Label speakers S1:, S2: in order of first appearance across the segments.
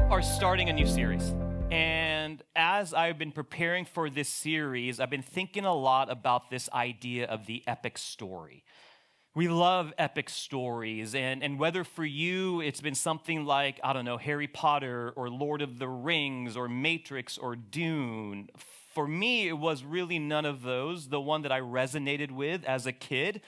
S1: are starting a new series. And as I've been preparing for this series, I've been thinking a lot about this idea of the epic story. We love epic stories, and whether for you it's been something like, I don't know, Harry Potter or Lord of the Rings or Matrix or Dune. For me, it was really none of those. The one that I resonated with as a kid,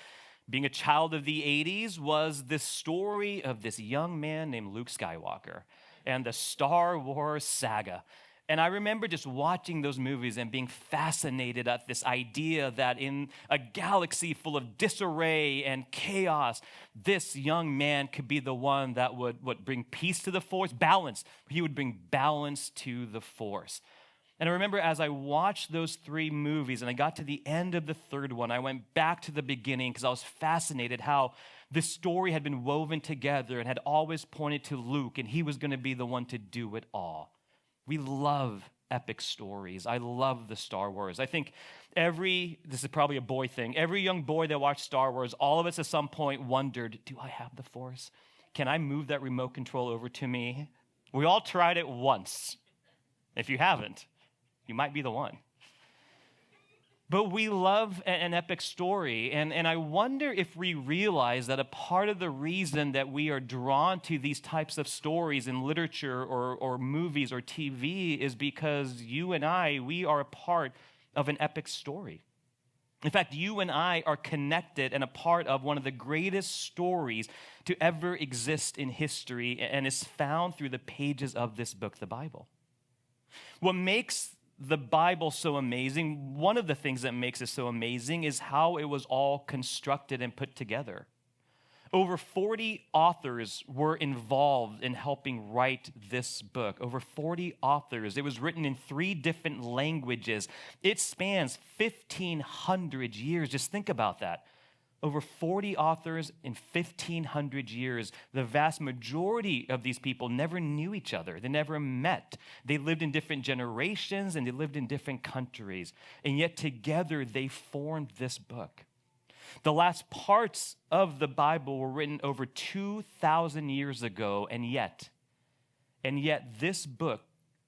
S1: being a child of the 80s, was this story of this young man named Luke Skywalker and the Star Wars saga. And I remember just watching those movies and being fascinated at this idea that in a galaxy full of disarray and chaos, this young man could be the one that would bring peace to the Force, balance. He would bring balance to the Force. And I remember as I watched those three movies and I got to the end of the third one, I went back to the beginning because I was fascinated how this story had been woven together and had always pointed to Luke, and he was going to be the one to do it all. We love epic stories. I love the Star Wars. I think this is probably a boy thing, every young boy that watched Star Wars, all of us at some point wondered, do I have the Force? Can I move that remote control over to me? We all tried it once. If you haven't, you might be the one. But we love an epic story, and I wonder if we realize that a part of the reason that we are drawn to these types of stories in literature or movies or TV is because you and I, we are a part of an epic story. In fact, you and I are connected and a part of one of the greatest stories to ever exist in history, and is found through the pages of this book, the Bible. What makes the Bible so amazing, one of the things that makes it so amazing is how it was all constructed and put together. Over 40 authors were involved in helping write this book. Over 40 authors. It was written in 3 different languages. It spans 1,500 years. Just think about that. Over 40 authors in 1,500 years. The vast majority of these people never knew each other. They never met. They lived in different generations and they lived in different countries. And yet together they formed this book. The last parts of the Bible were written over 2,000 years ago, and yet this book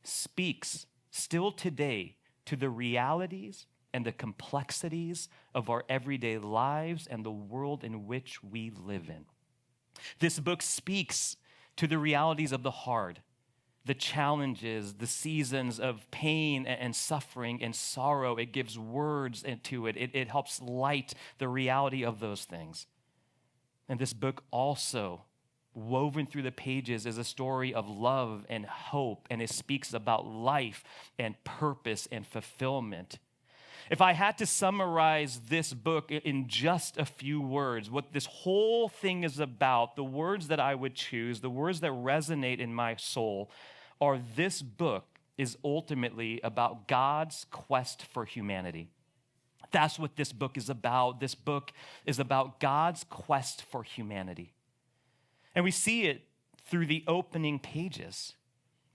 S1: speaks still today to the realities and the complexities of our everyday lives and the world in which we live in. This book speaks to the realities of the hard, the challenges, the seasons of pain and suffering and sorrow. It gives words to it. It helps light the reality of those things. And this book also, woven through the pages, is a story of love and hope, and it speaks about life and purpose and fulfillment. If I had to summarize this book in just a few words, what this whole thing is about, the words that I would choose, the words that resonate in my soul, are this book is ultimately about God's quest for humanity. That's what this book is about. This book is about God's quest for humanity. And we see it through the opening pages.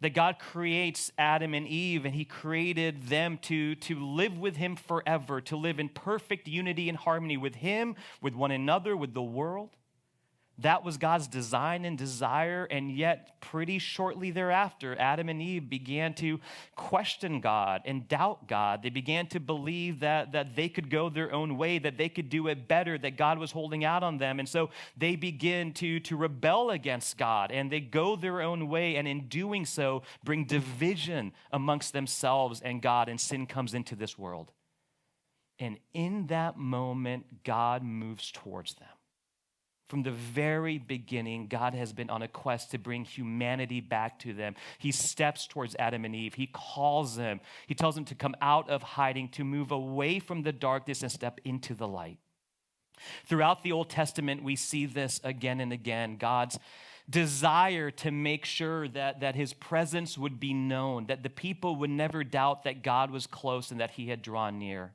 S1: That God creates Adam and Eve, and he created them to live with him forever, to live in perfect unity and harmony with him, with one another, with the world. That was God's design and desire, and yet pretty shortly thereafter, Adam and Eve began to question God and doubt God. They began to believe that they could go their own way, that they could do it better, that God was holding out on them. And so they begin to rebel against God, and they go their own way, and in doing so, bring division amongst themselves and God, and sin comes into this world. And in that moment, God moves towards them. From the very beginning, God has been on a quest to bring humanity back to them. He steps towards Adam and Eve. He calls them. He tells them to come out of hiding, to move away from the darkness and step into the light. Throughout the Old Testament, we see this again and again. God's desire to make sure that his presence would be known, that the people would never doubt that God was close and that he had drawn near.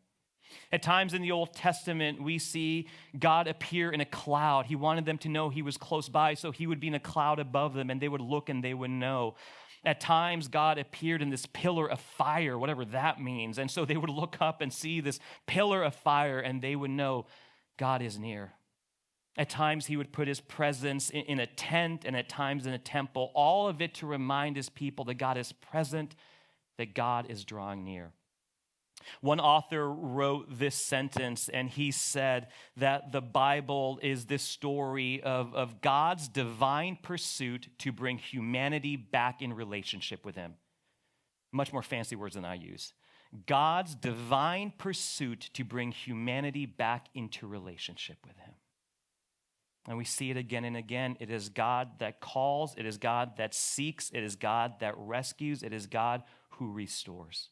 S1: At times in the Old Testament, we see God appear in a cloud. He wanted them to know he was close by, so he would be in a cloud above them, and they would look and they would know. At times, God appeared in this pillar of fire, whatever that means, and so they would look up and see this pillar of fire, and they would know God is near. At times, he would put his presence in a tent and at times in a temple, all of it to remind his people that God is present, that God is drawing near. One author wrote this sentence, and he said that the Bible is this story of God's divine pursuit to bring humanity back in relationship with him. Much more fancy words than I use. God's divine pursuit to bring humanity back into relationship with him. And we see it again and again. It is God that calls. It is God that seeks. It is God that rescues. It is God who restores.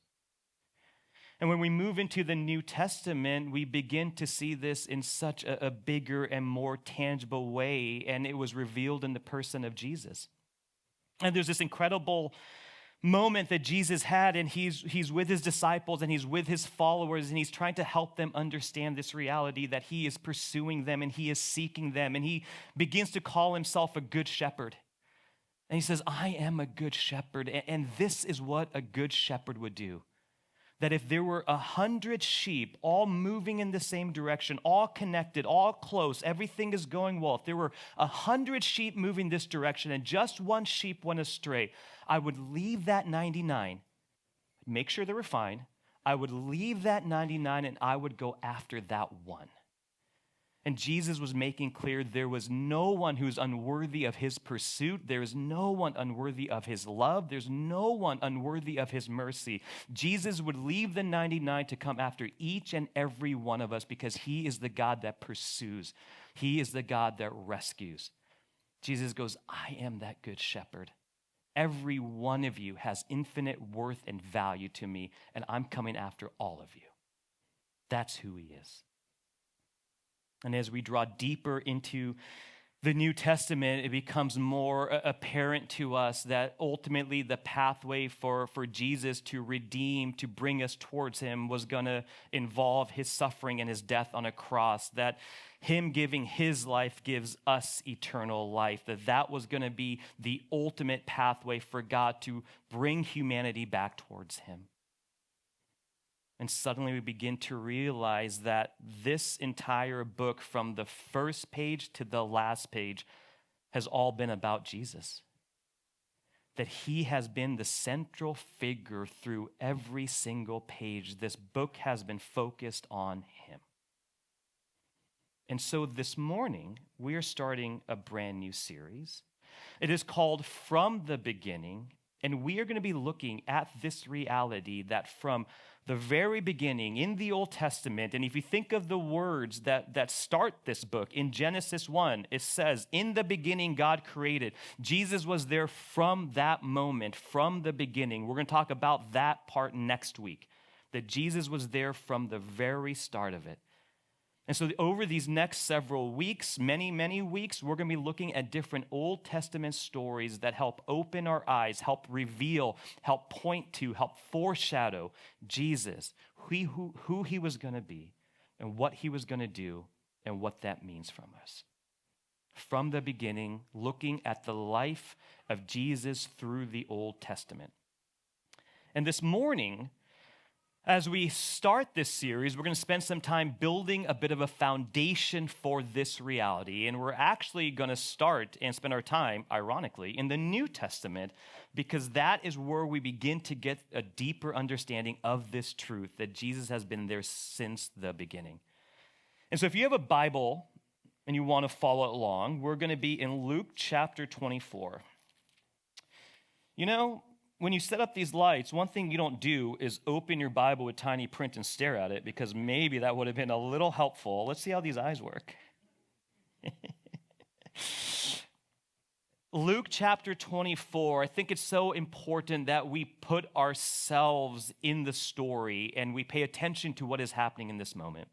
S1: And when we move into the New Testament, we begin to see this in such a bigger and more tangible way, and it was revealed in the person of Jesus. And there's this incredible moment that Jesus had, and he's with his disciples and he's with his followers, and he's trying to help them understand this reality that he is pursuing them and he is seeking them, and he begins to call himself a good shepherd. And he says, I am a good shepherd, and this is what a good shepherd would do. That if there were 100 sheep all moving in the same direction, all connected, all close, everything is going well, if there were 100 sheep moving this direction and just one sheep went astray, I would leave that 99, make sure they were fine. I would leave that 99 and I would go after that one. And Jesus was making clear there was no one who's unworthy of his pursuit. There is no one unworthy of his love. There's no one unworthy of his mercy. Jesus would leave the 99 to come after each and every one of us because he is the God that pursues. He is the God that rescues. Jesus goes, I am that good shepherd. Every one of you has infinite worth and value to me, and I'm coming after all of you. That's who he is. And as we draw deeper into the New Testament, it becomes more apparent to us that ultimately the pathway for Jesus to redeem, to bring us towards him, was going to involve his suffering and his death on a cross, that him giving his life gives us eternal life, that was going to be the ultimate pathway for God to bring humanity back towards him. And suddenly we begin to realize that this entire book, from the first page to the last page, has all been about Jesus. That he has been the central figure through every single page. This book has been focused on him. And so this morning, we are starting a brand new series. It is called From the Beginning, and we are going to be looking at this reality that from the very beginning in the Old Testament, and if you think of the words that start this book, in Genesis 1, it says, in the beginning God created. Jesus was there from that moment, from the beginning. We're going to talk about that part next week, that Jesus was there from the very start of it. And so over these next several weeks, many, many weeks, we're going to be looking at different Old Testament stories that help open our eyes, help reveal, help point to, help foreshadow Jesus, who he was going to be and what he was going to do and what that means from us. From the beginning, looking at the life of Jesus through the Old Testament. And this morning, as we start this series, we're going to spend some time building a bit of a foundation for this reality. And we're actually going to start and spend our time, ironically, in the New Testament, because that is where we begin to get a deeper understanding of this truth, that Jesus has been there since the beginning. And so if you have a Bible and you want to follow along, we're going to be in Luke chapter 24. You know, when you set up these lights, one thing you don't do is open your Bible with tiny print and stare at it, because maybe that would have been a little helpful. Let's see how these eyes work. Luke chapter 24, I think it's so important that we put ourselves in the story and we pay attention to what is happening in this moment.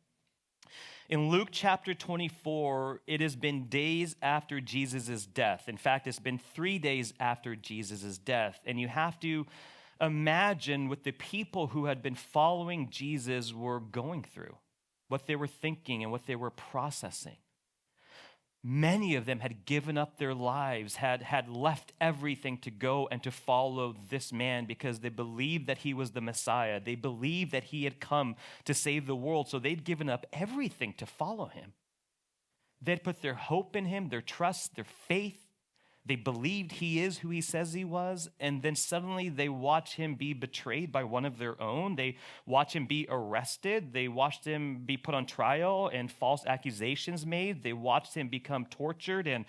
S1: In Luke chapter 24, it has been days after Jesus' death. In fact, it's been 3 days after Jesus' death. And you have to imagine what the people who had been following Jesus were going through, what they were thinking and what they were processing. Many of them had given up their lives, had left everything to go and to follow this man because they believed that he was the Messiah. They believed that he had come to save the world, so they'd given up everything to follow him. They'd put their hope in him, their trust, their faith. They believed he is who he says he was, and then suddenly they watch him be betrayed by one of their own. They watch him be arrested. They watched him be put on trial and false accusations made. They watched him become tortured and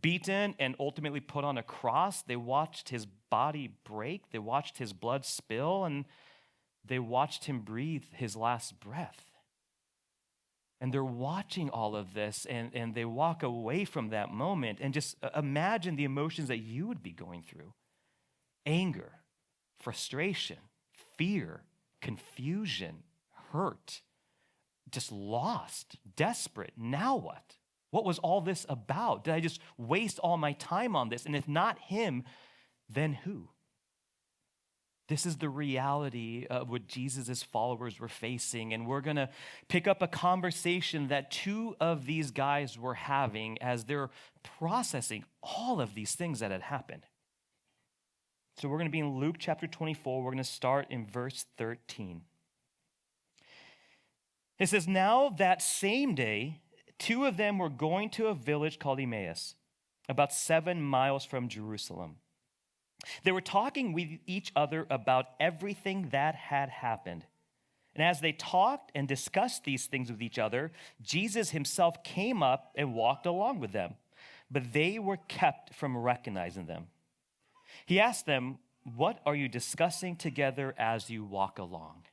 S1: beaten and ultimately put on a cross. They watched his body break. They watched his blood spill, and they watched him breathe his last breath. And they're watching all of this, and they walk away from that moment. And just imagine the emotions that you would be going through: anger, frustration, fear, confusion, hurt, just lost, desperate. Now what? What was all this about? Did I just waste all my time on this? And if not him, then who? This is the reality of what Jesus' followers were facing. And we're going to pick up a conversation that two of these guys were having as they're processing all of these things that had happened. So we're going to be in Luke chapter 24. We're going to start in verse 13. It says, "Now that same day, two of them were going to a village called Emmaus, about 7 miles from Jerusalem. They were talking with each other about everything that had happened. And as they talked and discussed these things with each other, Jesus himself came up and walked along with them, but they were kept from recognizing them. He asked them, 'What are you discussing together as you walk along?'"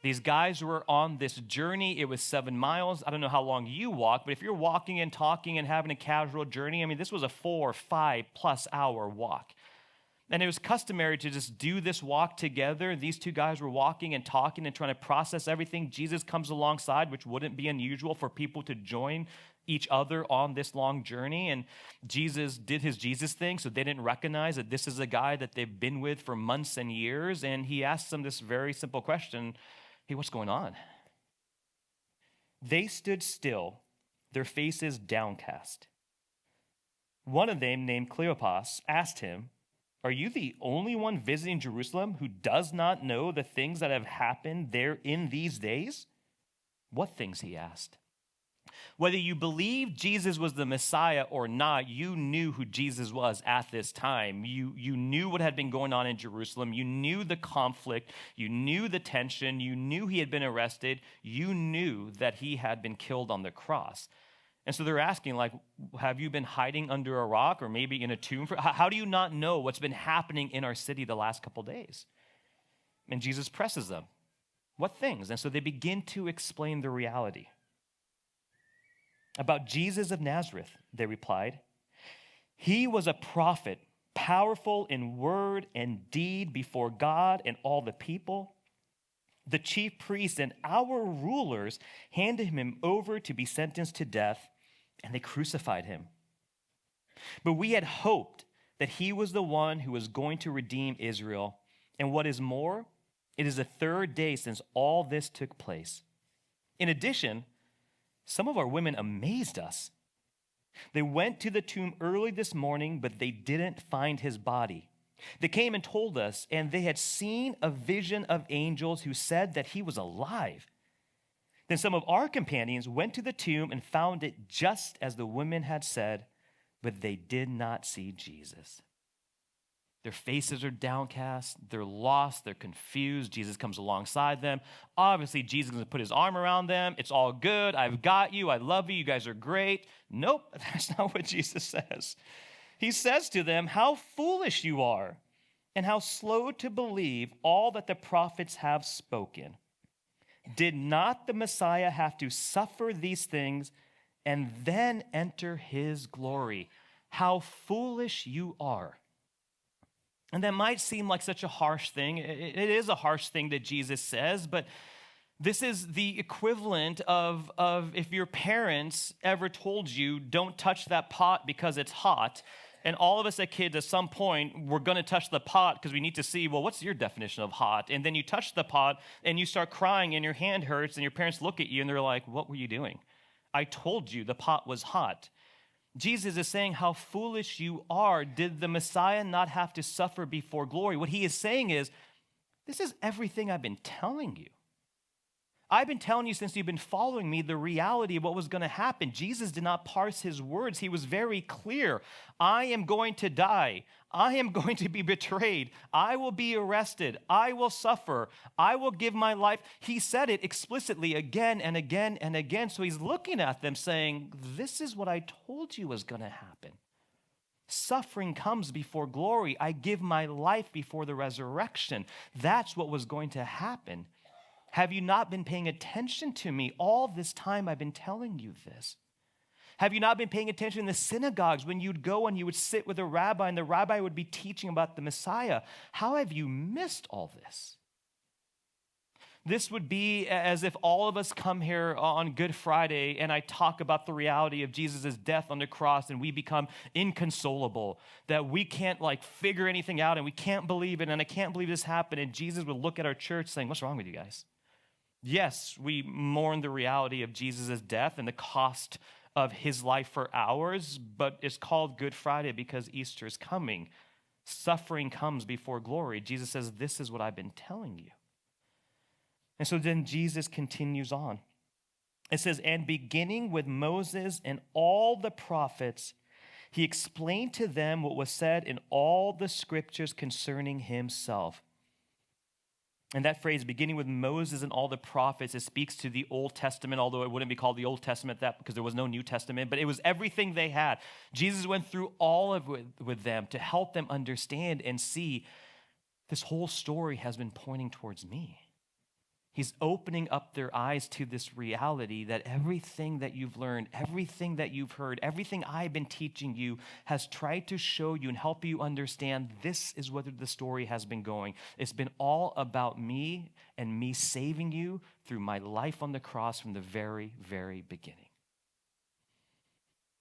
S1: These guys were on this journey. It was 7 miles. I don't know how long you walk, but if you're walking and talking and having a casual journey, I mean, this was a 4 or 5+ hour walk. And it was customary to just do this walk together. These two guys were walking and talking and trying to process everything. Jesus comes alongside, which wouldn't be unusual for people to join each other on this long journey. And Jesus did his Jesus thing, so they didn't recognize that this is a guy that they've been with for months and years. And he asks them this very simple question: "Hey, what's going on?" They stood still, their faces downcast. One of them, named Cleopas, asked him, "Are you the only one visiting Jerusalem who does not know the things that have happened there in these days?" "What things?" he asked. "Whether you believe Jesus was the Messiah or not, you knew who Jesus was at this time. You knew what had been going on in Jerusalem. You knew the conflict. You knew the tension. You knew he had been arrested. You knew that he had been killed on the cross." And so they're asking, like, have you been hiding under a rock or maybe in a tomb? How do you not know what's been happening in our city the last couple days? And Jesus presses them. What things? And so they begin to explain the reality. "About Jesus of Nazareth," they replied. "He was a prophet, powerful in word and deed before God and all the people. The chief priests and our rulers handed him over to be sentenced to death, and they crucified him. But we had hoped that he was the one who was going to redeem Israel. And what is more, it is the 3rd day since all this took place. In addition, some of our women amazed us. They went to the tomb early this morning, but they didn't find his body. They came and told us, and they had seen a vision of angels who said that he was alive. Then some of our companions went to the tomb and found it just as the women had said, but they did not see Jesus." Their faces are downcast. They're lost. They're confused. Jesus comes alongside them. Obviously, Jesus is going to put his arm around them. It's all good. I've got you. I love you. You guys are great. Nope, that's not what Jesus says. He says to them, "How foolish you are, and how slow to believe all that the prophets have spoken. Did not the Messiah have to suffer these things and then enter his glory? How foolish you are." And that might seem like such a harsh thing. It is a harsh thing that Jesus says, but this is the equivalent of if your parents ever told you, "Don't touch that pot because it's hot." And all of us as kids, at some point, we're going to touch the pot because we need to see, well, what's your definition of hot? And then you touch the pot and you start crying and your hand hurts and your parents look at you and they're like, "What were you doing? I told you the pot was hot." Jesus is saying, how foolish you are. Did the Messiah not have to suffer before glory? What he is saying is, this is everything I've been telling you. I've been telling you since you've been following me the reality of what was going to happen. Jesus did not parse his words. He was very clear. I am going to die. I am going to be betrayed. I will be arrested. I will suffer. I will give my life. He said it explicitly again and again and again. So he's looking at them saying, this is what I told you was going to happen. Suffering comes before glory. I give my life before the resurrection. That's what was going to happen. Have you not been paying attention to me? All this time I've been telling you this. Have you not been paying attention in the synagogues when you'd go and you would sit with a rabbi and the rabbi would be teaching about the Messiah? How have you missed all this? This would be as if all of us come here on Good Friday and I talk about the reality of Jesus' death on the cross and we become inconsolable, that we can't figure anything out and we can't believe it and I can't believe this happened. And Jesus would look at our church saying, what's wrong with you guys? Yes, we mourn the reality of Jesus' death and the cost of his life for ours, but it's called Good Friday because Easter is coming. Suffering comes before glory. Jesus says, this is what I've been telling you. And so then Jesus continues on. It says, and beginning with Moses and all the prophets, he explained to them what was said in all the scriptures concerning himself. And that phrase, beginning with Moses and all the prophets, it speaks to the Old Testament, although it wouldn't be called the Old Testament that because there was no New Testament, but it was everything they had. Jesus went through all of it with them to help them understand and see this whole story has been pointing towards me. He's opening up their eyes to this reality that everything that you've learned, everything that you've heard, everything I've been teaching you has tried to show you and help you understand this is where the story has been going. It's been all about me and me saving you through my life on the cross from the very, very beginning.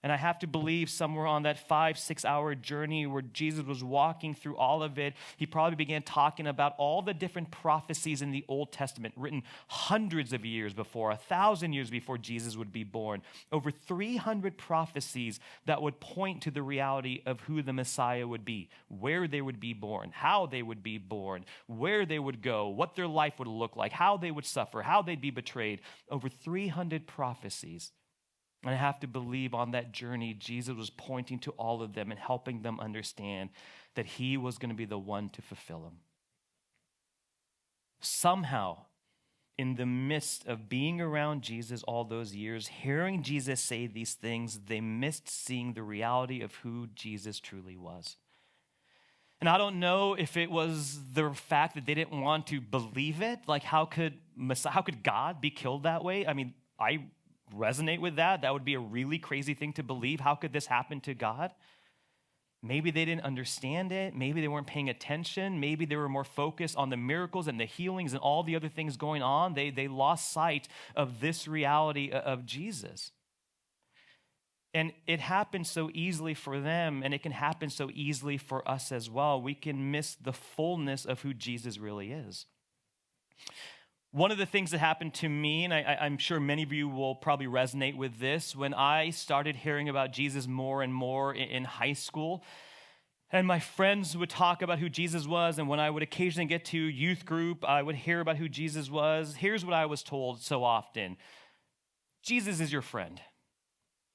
S1: And I have to believe somewhere on that 5-6 hour journey where Jesus was walking through all of it, he probably began talking about all the different prophecies in the Old Testament written hundreds of years before, 1,000 years before Jesus would be born. Over 300 prophecies that would point to the reality of who the Messiah would be, where they would be born, how they would be born, where they would go, what their life would look like, how they would suffer, how they'd be betrayed. Over 300 prophecies. And I have to believe on that journey, Jesus was pointing to all of them and helping them understand that he was going to be the one to fulfill them. Somehow, in the midst of being around Jesus all those years, hearing Jesus say these things, they missed seeing the reality of who Jesus truly was. And I don't know if it was the fact that they didn't want to believe it. How could God be killed that way? I mean, I resonate with that. That would be a really crazy thing to believe. How could this happen to God? Maybe they didn't understand it. Maybe they weren't paying attention. Maybe they were more focused on the miracles and the healings and all the other things going on. They lost sight of this reality of Jesus. And it happened so easily for them, and it can happen so easily for us as well. We can miss the fullness of who Jesus really is. One of the things that happened to me, and I'm sure many of you will probably resonate with this, when I started hearing about Jesus more and more in high school, and my friends would talk about who Jesus was, and when I would occasionally get to youth group, I would hear about who Jesus was. Here's what I was told so often. Jesus is your friend.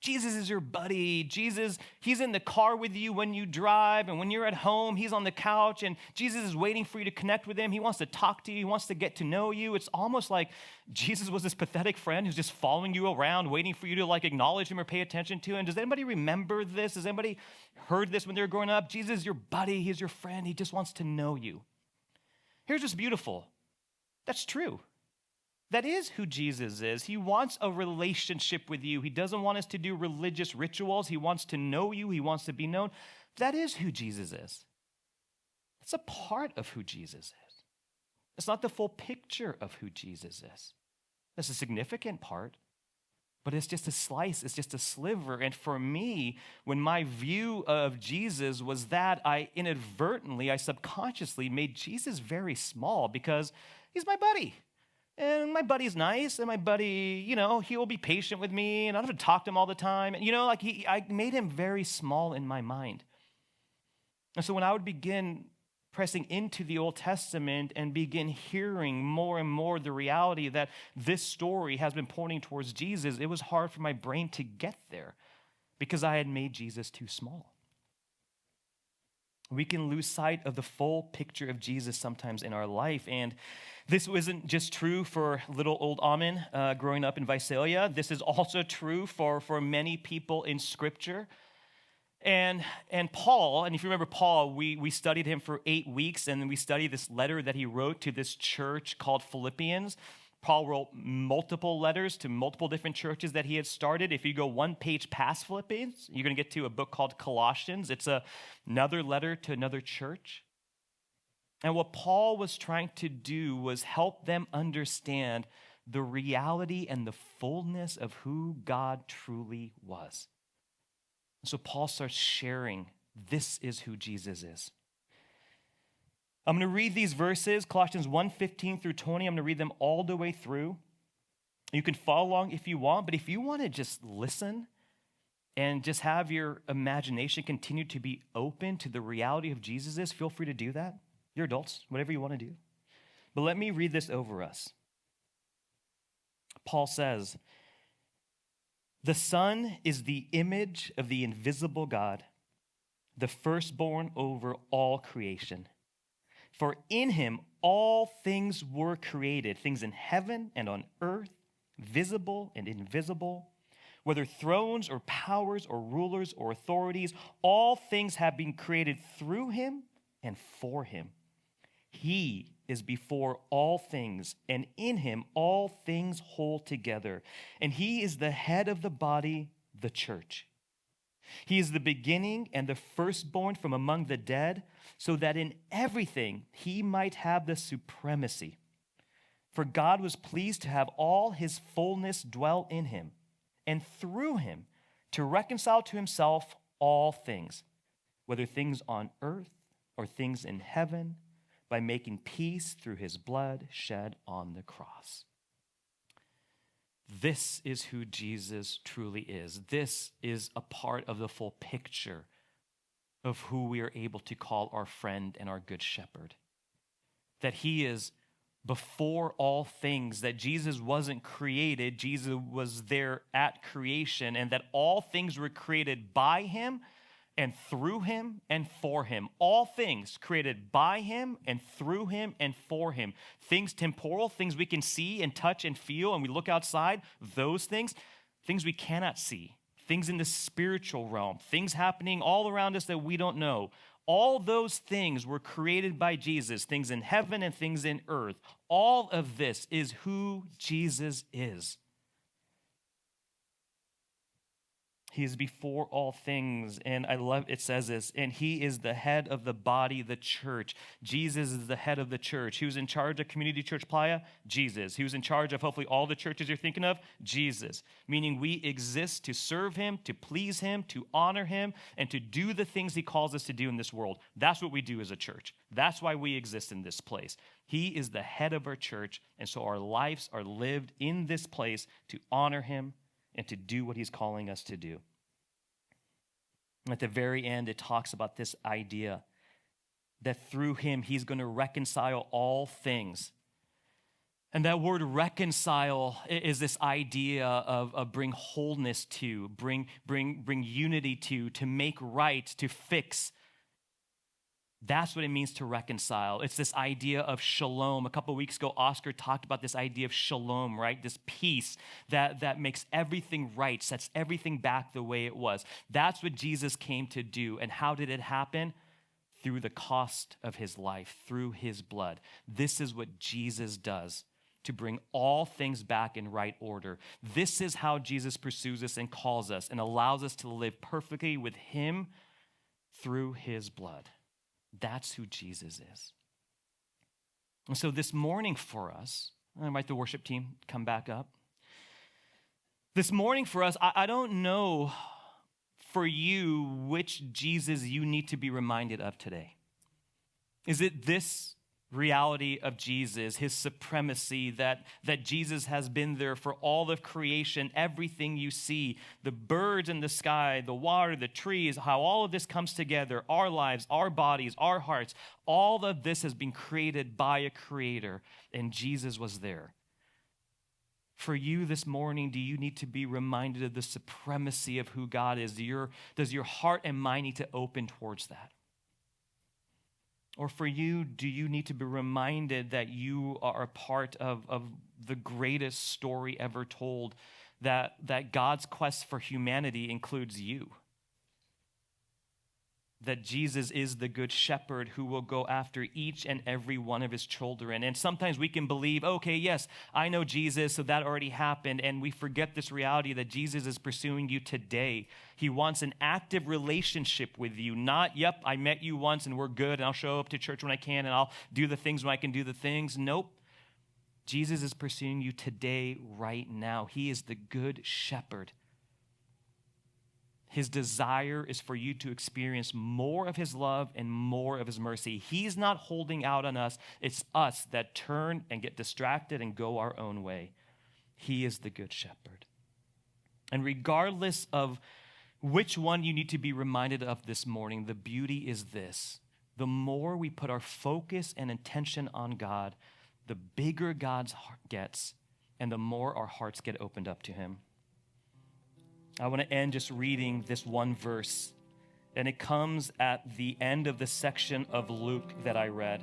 S1: Jesus is your buddy. Jesus, he's in the car with you when you drive, and when you're at home, he's on the couch, and Jesus is waiting for you to connect with him. He wants to talk to you. He wants to get to know you. It's almost like Jesus was this pathetic friend who's just following you around, waiting for you to acknowledge him or pay attention to him. Does anybody remember this? Has anybody heard this when they were growing up? Jesus is your buddy. He's your friend. He just wants to know you. Here's what's beautiful. That's true. That is who Jesus is. He wants a relationship with you. He doesn't want us to do religious rituals. He wants to know you. He wants to be known. That is who Jesus is. It's a part of who Jesus is. It's not the full picture of who Jesus is. It's a significant part, but it's just a slice. It's just a sliver. And for me, when my view of Jesus was that, I subconsciously made Jesus very small because he's my buddy. And my buddy's nice, and my buddy, he will be patient with me, and I don't have to talk to him all the time. And, I made him very small in my mind. And so when I would begin pressing into the Old Testament and begin hearing more and more the reality that this story has been pointing towards Jesus, it was hard for my brain to get there because I had made Jesus too small. We can lose sight of the full picture of Jesus sometimes in our life. And this wasn't just true for little old Amen growing up in Visalia. This is also true for many people in Scripture. And Paul, and if you remember Paul, we studied him for 8 weeks, and then we studied this letter that he wrote to this church called Philippians. Paul wrote multiple letters to multiple different churches that he had started. If you go one page past Philippians, you're going to get to a book called Colossians. It's another letter to another church. And what Paul was trying to do was help them understand the reality and the fullness of who God truly was. So Paul starts sharing, this is who Jesus is. I'm going to read these verses, Colossians 1:15 through 20. I'm going to read them all the way through. You can follow along if you want, but if you want to just listen and just have your imagination continue to be open to the reality of Jesus, feel free to do that. You're adults, whatever you want to do. But let me read this over us. Paul says, "The Son is the image of the invisible God, the firstborn over all creation. For in him all things were created, things in heaven and on earth, visible and invisible, whether thrones or powers or rulers or authorities, all things have been created through him and for him. He is before all things, and in him all things hold together. And he is the head of the body, the church. He is the beginning and the firstborn from among the dead, so that in everything he might have the supremacy. For God was pleased to have all his fullness dwell in him, and through him to reconcile to himself all things, whether things on earth or things in heaven, by making peace through his blood shed on the cross." This is who Jesus truly is. This is a part of the full picture of who we are able to call our friend and our good shepherd. That he is before all things, that Jesus wasn't created, Jesus was there at creation, and that all things were created by him and through him and for him. All things created by him and through him and for him. Things temporal, things we can see and touch and feel, and we look outside, those things we cannot see. Things in the spiritual realm, things happening all around us that we don't know. All those things were created by Jesus, things in heaven and things in earth. All of this is who Jesus is. He is before all things, and I love it says this, and he is the head of the body, the church. Jesus is the head of the church. He was in charge of Community Church Playa? Jesus. He was in charge of hopefully all the churches you're thinking of? Jesus. Meaning we exist to serve him, to please him, to honor him, and to do the things he calls us to do in this world. That's what we do as a church. That's why we exist in this place. He is the head of our church, and so our lives are lived in this place to honor him and to do what he's calling us to do. At the very end, it talks about this idea that through him, he's going to reconcile all things. And that word reconcile is this idea of bring wholeness to, bring unity to make right, to fix. That's what it means to reconcile. It's this idea of shalom. A couple of weeks ago, Oscar talked about this idea of shalom, right? This peace that makes everything right, sets everything back the way it was. That's what Jesus came to do. And how did it happen? Through the cost of his life, through his blood. This is what Jesus does to bring all things back in right order. This is how Jesus pursues us and calls us and allows us to live perfectly with him through his blood. That's who Jesus is. And so this morning for us, I invite the worship team to come back up. This morning for us, I don't know for you which Jesus you need to be reminded of today. Is it this reality of Jesus, his supremacy, that Jesus has been there for all of creation, everything you see, the birds in the sky, the water, the trees, how all of this comes together, our lives, our bodies, our hearts, all of this has been created by a creator, and Jesus was there. For you this morning, do you need to be reminded of the supremacy of who God is? Does your heart and mind need to open towards that? Or for you, do you need to be reminded that you are a part of the greatest story ever told, that God's quest for humanity includes you? That Jesus is the good shepherd who will go after each and every one of his children. And sometimes we can believe, okay, yes, I know Jesus, so that already happened. And we forget this reality that Jesus is pursuing you today. He wants an active relationship with you, not, yep, I met you once and we're good and I'll show up to church when I can and I'll do the things when I can do the things. Nope. Jesus is pursuing you today, right now. He is the good shepherd. His desire is for you to experience more of his love and more of his mercy. He's not holding out on us. It's us that turn and get distracted and go our own way. He is the good shepherd. And regardless of which one you need to be reminded of this morning, the beauty is this. The more we put our focus and intention on God, the bigger God's heart gets, and the more our hearts get opened up to him. I want to end just reading this one verse, and it comes at the end of the section of Luke that I read.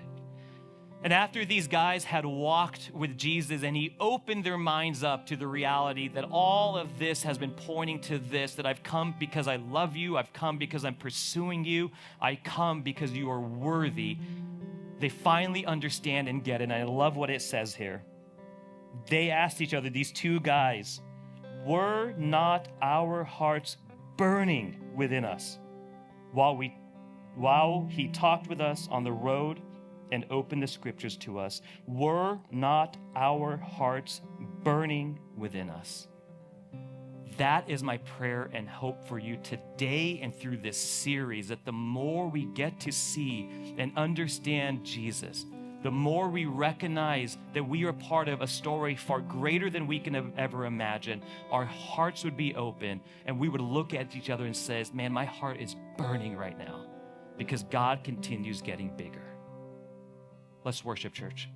S1: And after these guys had walked with Jesus and he opened their minds up to the reality that all of this has been pointing to this, that I've come because I love you, I've come because I'm pursuing you, I come because you are worthy, they finally understand and get it. And I love what it says here. They asked each other, these two guys, were not our hearts burning within us while he talked with us on the road and opened the scriptures to us? Were not our hearts burning within us? That is my prayer and hope for you today and through this series, that the more we get to see and understand Jesus, the more we recognize that we are part of a story far greater than we can have ever imagined, our hearts would be open and we would look at each other and say, man, my heart is burning right now because God continues getting bigger. Let's worship, church.